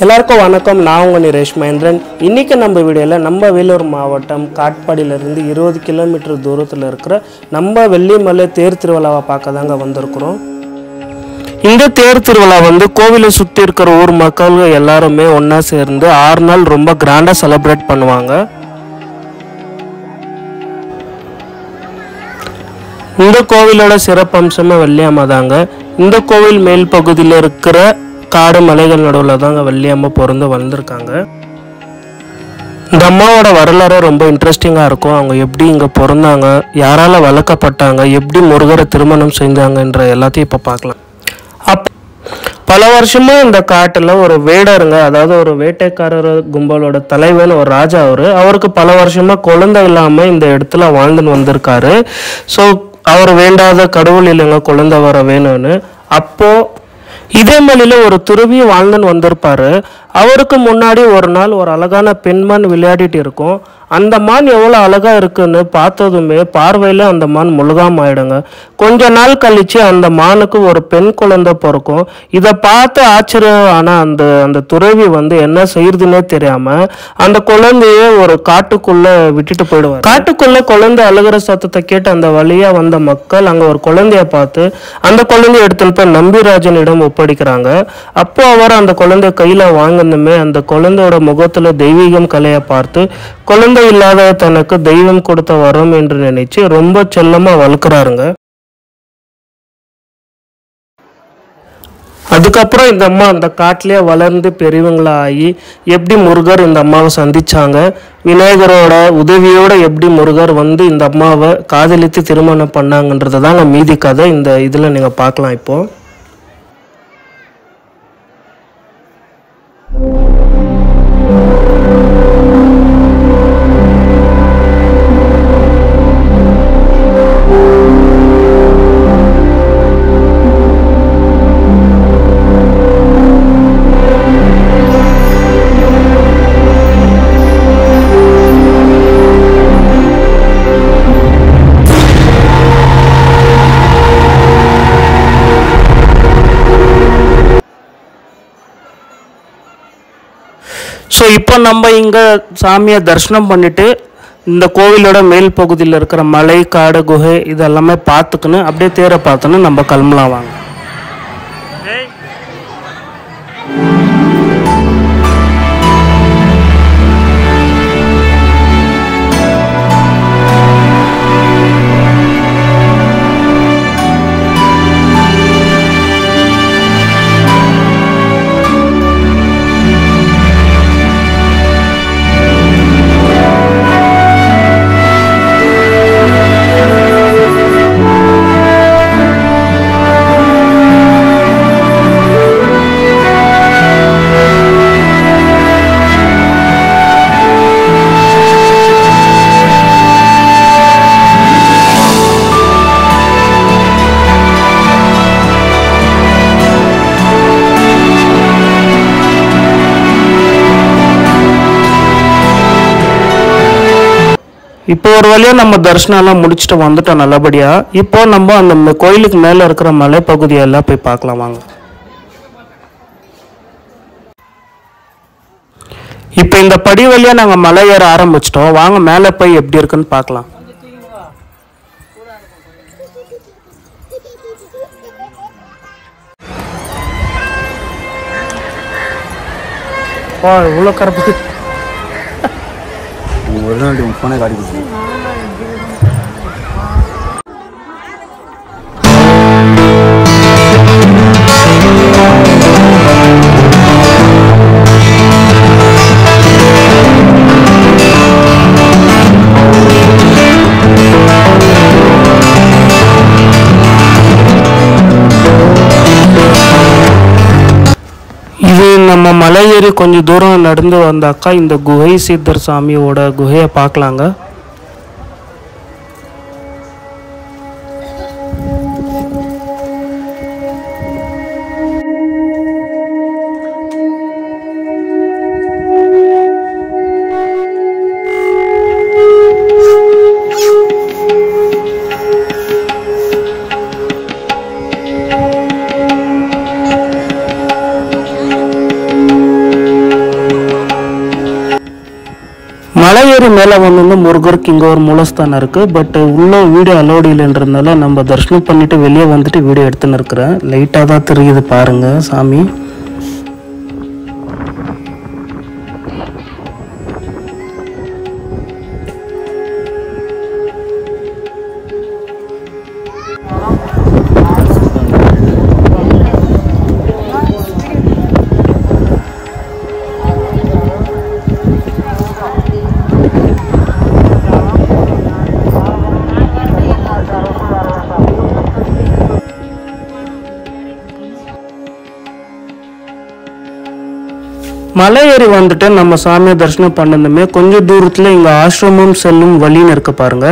எல்லாருக்கும் வணக்கம். நான் உங்கள் நிரேஷ் மகேந்திரன். இன்றைக்கி நம்ம வீடியோவில் நம்ம வேலூர் மாவட்டம் காட்பாடியிலேருந்து 20 கிலோமீட்டர் தூரத்தில் இருக்கிற நம்ம வெள்ளிமலை தேர் திருவிழாவை பார்க்க தாங்க வந்திருக்கிறோம். இந்த தேர் திருவிழா கோவிலை சுற்றி இருக்கிற ஊர் மக்கள் எல்லாருமே ஒன்றா சேர்ந்து 6 நாள் ரொம்ப கிராண்டாக செலிப்ரேட் பண்ணுவாங்க. இந்த கோவிலோட சிறப்பம்சமே வெள்ளியம்மா தாங்க. இந்த கோவில் மேல் பகுதியில் இருக்கிற காடு மலைகள் நடுவில் தாங்க வெள்ளியம்மா பிறந்து வந்திருக்காங்க. இந்த அம்மாவோட வரலாறு ரொம்ப இன்ட்ரெஸ்டிங்காக இருக்கும். அவங்க எப்படி இங்கே பிறந்தாங்க, யாரால் வளர்க்கப்பட்டாங்க, எப்படி முருகரை திருமணம் செஞ்சாங்கன்ற எல்லாத்தையும் இப்போ பார்க்கலாம். பல வருஷமாக இந்த காட்டில் ஒரு வேடருங்க, அதாவது ஒரு வேட்டைக்காரர் கும்பலோட தலைவன் ஒரு ராஜா. அவருக்கு பல வருஷமாக குழந்தை இல்லாமல் இந்த இடத்துல வாழ்ந்துன்னு வந்திருக்காரு. ஸோ அவர் வேண்டாத கடவுள் இல்லைங்க குழந்தை வர வேணும்னு. அப்போது இதே மலையில் ஒரு துருவி வாழ்ந்துன்னு வந்திருப்பாரு. அவருக்கு முன்னாடி ஒரு நாள் ஒரு அழகான பெண்மான் விளையாடிட்டு இருக்கும். அந்த மான் எவ்வளோ அழகாக இருக்குன்னு பார்த்ததுமே பார்வையில் அந்த மான் முழுகாம ஆயிடுங்க. கொஞ்ச நாள் கழித்து அந்த மானுக்கு ஒரு பெண் குழந்தை பிறக்கும். இதை பார்த்து ஆச்சரியம் ஆனால் அந்த துறவி என்ன செய்யறதுன்னே தெரியாமல் அந்த குழந்தைய ஒரு காட்டுக்குள்ளே விட்டுட்டு போயிடுவார். காட்டுக்குள்ளே குழந்தை அழுகிற சத்தத்தை கேட்டு அந்த வழியாக வந்த மக்கள் அங்கே ஒரு குழந்தைய பார்த்து அந்த குழந்தைய எடுத்துன்னு போய் நம்பிராஜனிடம் ஒப்படைக்கிறாங்க. அப்போ அவர் அந்த குழந்தைய கையில் வாங்கினுமே அந்த குழந்தையோட முகத்தில் தெய்வீகம் கலையை பார்த்து குழந்தை இல்லாத தனக்கு தெய்வம் கொடுத்த வரம் என்று நினைச்சு ரொம்ப செல்லமா வளர்க்குறாருங்க. அதுக்கப்புறம் இந்த அம்மா அந்த காட்டிலேயே வளர்ந்து பெரியவங்களா ஆகி எப்படி முருகர் இந்த அம்மாவை சந்திச்சாங்க, விநாயகரோட உதவியோட எப்படி முருகர் இந்த அம்மாவை காதலித்து திருமணம் பண்ணாங்கன்றது தாங்க மீதி கதை. இந்த இதில் நீங்கள் பார்க்கலாம். இப்போ இப்போ நம்ம இங்கே சாமியை தரிசனம் பண்ணிட்டு இந்த கோவிலோட மேல் பகுதியில் இருக்கிற மலை, காடு, குகை இதெல்லாமே பார்த்துக்கணும். அப்படியே தேரை பார்த்துன்னு நம்ம கிளம்பலாம் வாங்க. இப்போ ஒரு வழியாக நம்ம தரிசனம்லாம் முடிச்சுட்டு வந்துட்டோம் நல்லபடியாக. இப்போ நம்ம அந்த கோயிலுக்கு மேலே இருக்கிற மலை பகுதியெல்லாம் போய் பார்க்கலாம் வாங்க. இப்போ இந்த படி வழியாக நாங்கள் மலை ஏற ஆரம்பிச்சிட்டோம். வாங்க மேலே போய் எப்படி இருக்குன்னு பார்க்கலாம். இவ்வளோ கரப்பு ஒரு நாள் போனே காடி நம்ம மலை ஏறி கொஞ்சம் தூரம் நடந்து வந்தாக்கா இந்த குகை சித்தர் சாமியோட குகையை பார்க்கலாங்க. மலை ஏறி மேலே வந்து முருகருக்கு இங்கே ஒரு மூலஸ்தானம் இருக்குது. பட் உள்ள வீடியோ அலோடு இல்லைன்றதுனால நம்ம தரிசனம் பண்ணிவிட்டு வெளியே வந்துட்டு வீடியோ எடுத்துன்னு இருக்கிறேன். லைட்டாக தான் தெரியுது பாருங்கள் சாமி. மலை ஏறி வந்துட்டு நம்ம சாமியை தரிசனம் பண்ணதுமே கொஞ்சம் தூரத்தில் இங்கே ஆசிரமம் செல்லும் வழின்னு இருக்கு பாருங்க.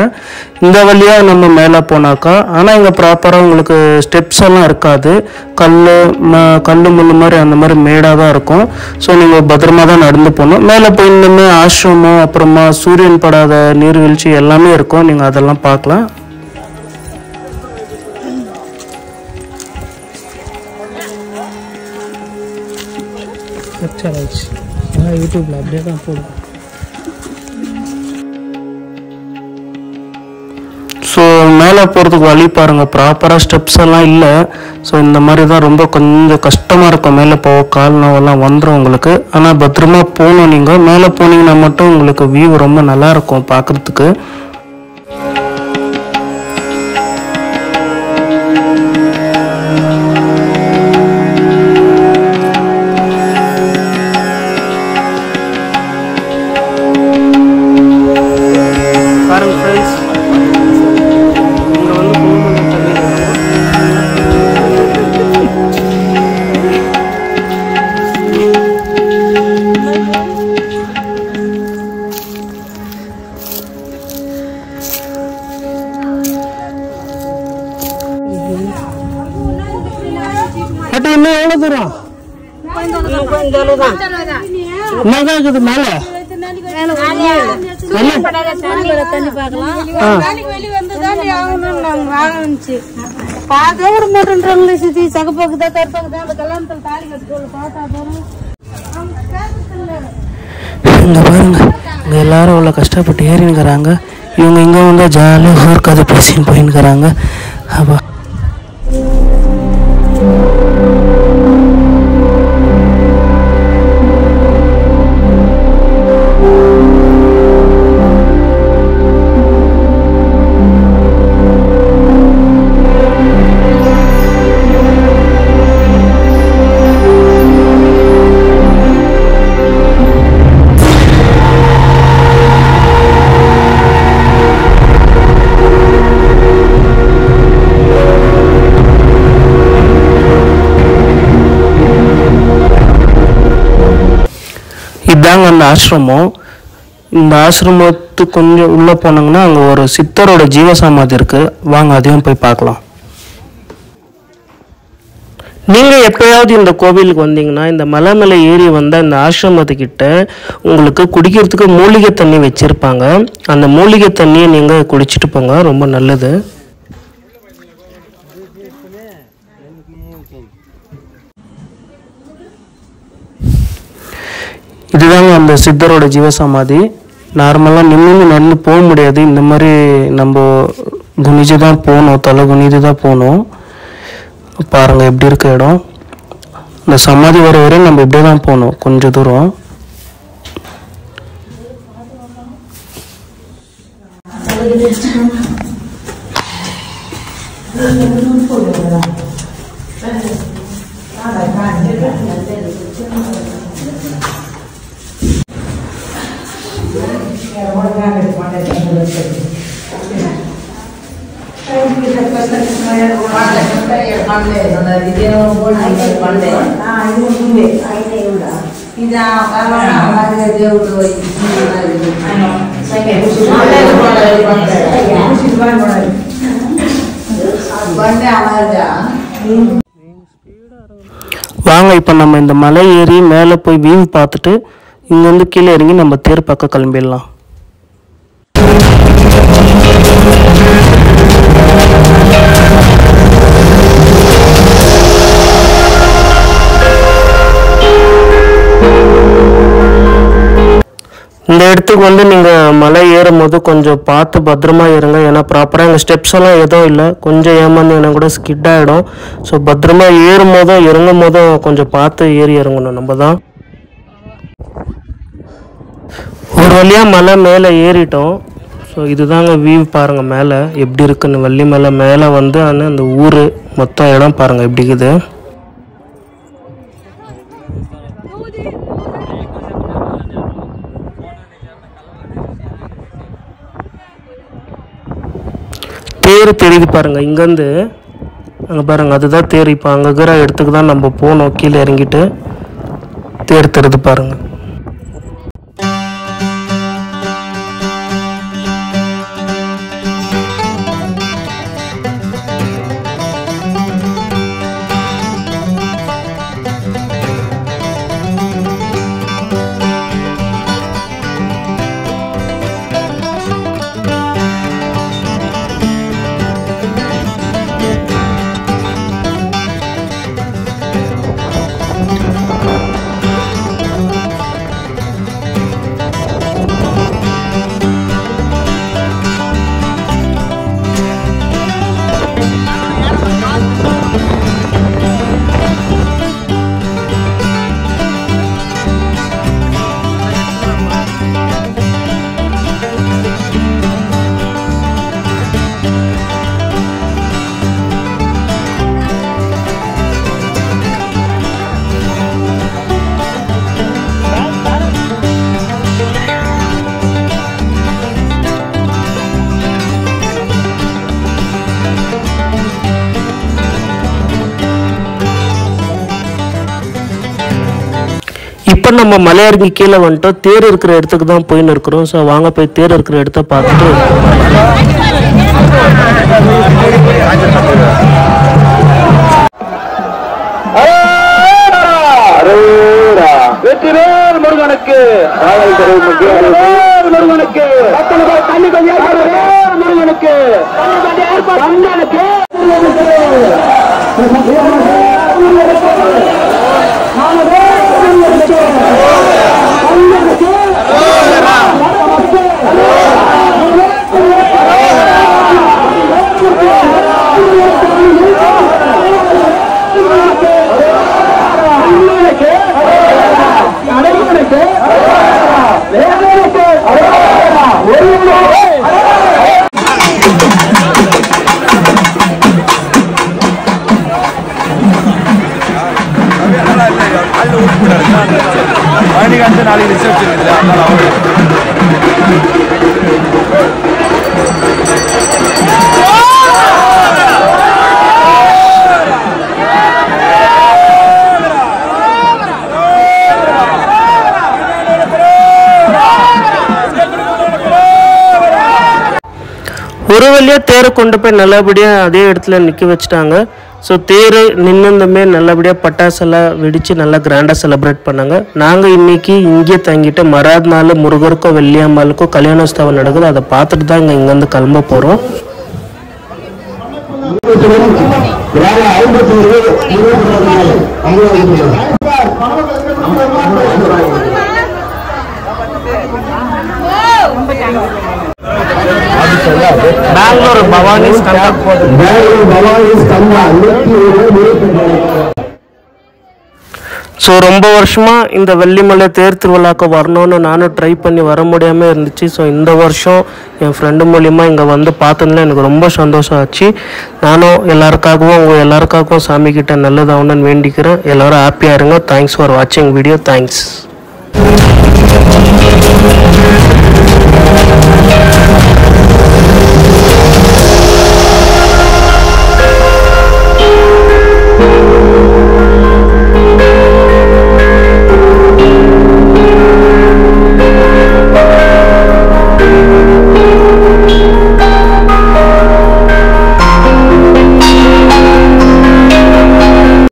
இந்த வழியாக நம்ம மேலே போனாக்கா, ஆனால் இங்கே ப்ராப்பராக உங்களுக்கு ஸ்டெப்ஸ் எல்லாம் இருக்காது. கல் முள்ளு மாதிரி அந்த மாதிரி மேடாக தான் இருக்கும். ஸோ நீங்கள் பத்திரமா தான் நடந்து போகணும். மேலே போய் இன்னுமே ஆசிரமம், அப்புறமா சூரியன் படாத நீர்வீழ்ச்சி எல்லாமே இருக்கும். நீங்கள் அதெல்லாம் பார்க்கலாம். யூடியூப்ல அப்படியே தான் போடுவோம். ஸோ மேலே போகிறதுக்கு வழி பாருங்கள், ப்ராப்பராக ஸ்டெப்ஸ் எல்லாம் இல்லை. ஸோ இந்த மாதிரி தான் ரொம்ப கொஞ்சம் கஷ்டமாக இருக்கும். மேலே போக கால் நோவெல்லாம் வந்துடும் உங்களுக்கு. ஆனால் பத்திரமா போகணும். நீங்கள் மேலே போனீங்கன்னா மட்டும் உங்களுக்கு வியூ ரொம்ப நல்லாயிருக்கும் பார்க்குறதுக்கு. இங்க பாருங்க, இங்க எல்லாரும் அவ்வளோ கஷ்டப்பட்டு ஏறினுக்கிறாங்க. இவங்க இங்க வந்து ஜாலியாக ஒரு கதை பேசின்னு போயின்னுக்கிறாங்க. அப்பா இதாங்க அந்த ஆசிரமம். இந்த ஆசிரமத்துக்கு கொஞ்சம் உள்ளே போனாங்கன்னா அங்கே ஒரு சித்தரோட ஜீவசமாதி இருக்குது. வாங்க அதையும் போய் பார்க்கலாம். நீங்கள் எப்போயாவது இந்த கோவிலுக்கு வந்தீங்கன்னா இந்த மலை மேலே ஏறி வந்தால் இந்த ஆசிரமத்துக்கிட்ட உங்களுக்கு குடிக்கிறதுக்கு மூலிகை தண்ணி வச்சுருப்பாங்க. அந்த மூலிகை தண்ணியை நீங்கள் குடிச்சிட்டு போங்க, ரொம்ப நல்லது. இதுதாங்க அந்த சித்தரோட ஜீவசமாதி. நார்மலாக நின்று நடந்து போக முடியாது. இந்த மாதிரி நம்ம குனிஞ்சு தான் போகணும், தலை குனிது தான் போகணும். பாருங்கள் எப்படி இருக்க இடம். இந்த சமாதி வர வரை நம்ம இப்படியே தான் போகணும் கொஞ்சம் தூரம். வாங்க இப்போ நம்ம இந்த மலை ஏறி மேலே போய் வியூ பார்த்துட்டு இங்கேருந்து கீழே இறங்கி நம்ம தேர் பக்கம் கிளம்பிடலாம். இந்த இடத்துக்கு வந்து நீங்கள் மலை ஏறும் போது கொஞ்சம் பார்த்து பத்திரமா ஏறுங்க. ஏன்னா ப்ராப்பராக எங்கள் ஸ்டெப்ஸ் எல்லாம் எதுவும் இல்லை, கொஞ்சம் ஏமாந்தீங்கன்னா கூட ஸ்கிட் ஆகிடும். ஸோ பத்திரமா ஏறும் போதும் இறங்கும் போதும் கொஞ்சம் பார்த்து ஏறி இறங்கணும். நம்ம தான் ஒரு வழியாக மலை மேலே ஏறிட்டோம். ஸோ இதுதாங்க வியூ பாருங்கள் மேலே எப்படி இருக்குன்னு. வள்ளி மலை மேலே வந்து அந்த ஊர் மொத்த இடம் பாருங்கள் எப்படி இருக்குது. தேர் தெரியுது பாருங்கள் இங்கேருந்து அங்கே பாருங்கள், அதுதான் தேர். இப்போ அங்கே இருக்கிற இடத்துக்கு தான் நம்ம போகணும். கீழே இறங்கிட்டு தேர் தெரியுது பாருங்கள். இப்போ நம்ம மலையறங்கி கீழே வந்துட்டோம். தேர் இருக்கிற இடத்துக்கு தான் போயின்னு இருக்கிறோம். ஸோ வாங்க போய் தேர் இருக்கிற இடத்த பார்த்துட்டு வெற்றிவேல் முருகனுக்கு முருகனுக்கு முருகனுக்கு நாளைக்கு ரிசப்ஷன் இல்லை. ஒரு வழியாக தேரை கொண்டு போய் நல்லபடியாக அதே இடத்துல நிற்க வச்சுட்டாங்க. ஸோ தேர் நின்றுந்துமே நல்லபடியாக பட்டாசெல்லாம் வெடித்து நல்லா கிராண்டாக செலிப்ரேட் பண்ணாங்க. நாங்கள் இன்றைக்கி இங்கே தங்கிட்டு மறாத நாள் முருகருக்கும் வெள்ளியம்மாளுக்கும் கல்யாணோத்சவம் நடக்குது. அதை பார்த்துட்டு தான் இங்கேருந்து கிளம்ப போகிறோம். பெங்களூர் பவானி ஸோ ரொம்ப வருஷமாக இந்த வெள்ளிமலை தேர் திருவிழாவுக்கு வரணும்னு நானும் ட்ரை பண்ணி வர முடியாமல் இருந்துச்சு. ஸோ இந்த வருஷம் என் ஃப்ரெண்டு மூலிமா இங்கே வந்து பார்த்ததுல எனக்கு ரொம்ப சந்தோஷம் ஆச்சு. நானும் எல்லாருக்காகவும் உங்கள் எல்லாருக்காகவும் சாமிக்கிட்ட நல்லதாகணும்னு வேண்டிக்கிறேன். எல்லோரும் ஹாப்பியாக இருங்க. தேங்க்ஸ் ஃபார் வாட்சிங் வீடியோ. தேங்க்ஸ்.